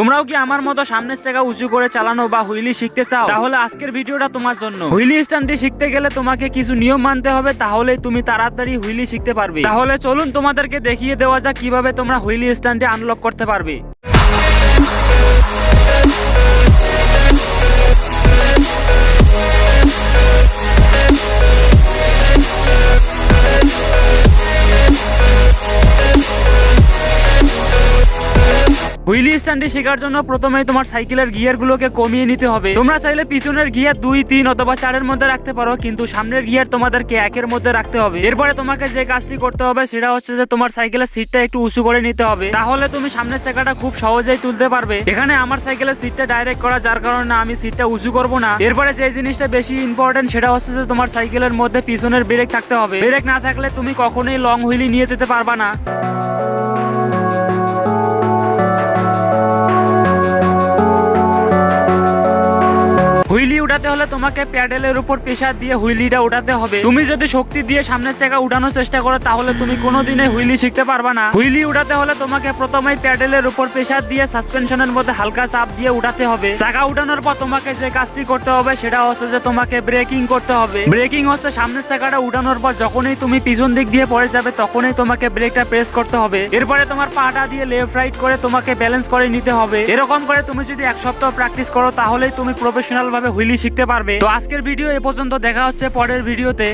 তোমরাও কি আমার মতো সামনের চাকা উঁচু করে চালানো বা হুইলি শিখতে চাও? তাহলে আজকের ভিডিওটা তোমার জন্য। হুইলি স্ট্যান্ডটি শিখতে গেলে তোমাকে কিছু নিয়ম মানতে হবে, তাহলেই তুমি তাড়াতাড়ি হুইলি শিখতে পারবে। তাহলে চলুন তোমাদেরকে দেখিয়ে দেওয়া যাক কিভাবে তোমরা হুইলি স্ট্যান্ডটি আনলক করতে পারবে। হুইলি স্ট্যান্ডটি শেখার জন্য প্রথমেই তোমার সাইকেলের গিয়ার গুলোকে কমিয়ে নিতে হবে। তোমরা চাইলে পিছনের গিয়ার 2, 3 অথবা 4 এর মধ্যে রাখতে পারো, কিন্তু সামনের গিয়ার তোমাদেরকে 1 এর মধ্যে রাখতে হবে। এরপরে তোমাকে যে কাজটি করতে হবে সেটা হচ্ছে যে তোমার সাইকেলের সিটটা একটু উঁচু করে নিতে হবে, তাহলে তুমি সামনের চাকাটা খুব সহজেই তুলতে পারবে। এখানে আমার সাইকেলের সিটটা ডাইরেক্ট করা, যার কারণে আমি সিটটা উঁচু করব না। এরপরে যে জিনিসটা বেশি ইম্পর্টেন্ট সেটা হচ্ছে যে তোমার সাইকেলের মধ্যে পিছনের ব্রেক থাকতে হবে। ব্রেক না থাকলে তুমি কখনোই লং হুইলি নিয়ে যেতে পারবা না। হুইলি উঠাতে হলে তোমাকে প্যাডেলের উপর প্রেসার দিয়ে হুইলিটা উঠাতে হবে। তুমি যদি শক্তি দিয়ে সামনের চাকা উঠানোর চেষ্টা করো তাহলে তুমি কোনোদিনই হুইলি শিখতে পারবা না। হুইলি উঠাতে হলে তোমাকে প্রথমেই প্যাডেলের উপর প্রেসার দিয়ে সাসপেনশনের মধ্যে হালকা চাপ দিয়ে উঠাতে হবে। চাকা উঠানোর পর তোমাকে যে কাজটি করতে হবে সেটা হচ্ছে যে তোমাকে ব্রেকিং করতে হবে। ব্রেকিং হচ্ছে সামনের চাকাটা উঠানোর পর যখনই তুমি পিছন দিক দিয়ে পড়ে যাবে তখনই তোমাকে ব্রেকটা প্রেস করতে হবে। এরপরে তোমার পাটা দিয়ে লেফট রাইট করে তোমাকে ব্যালেন্স করে নিতে হবে। এরকম করে তুমি যদি 1 সপ্তাহ প্র্যাকটিস করো তাহলেই তুমি প্রফেশনাল ভাবে হুইলি শিখতে পারবে। তো আজকের ভিডিও এ পর্যন্ত, দেখা হচ্ছে পরের ভিডিওতে।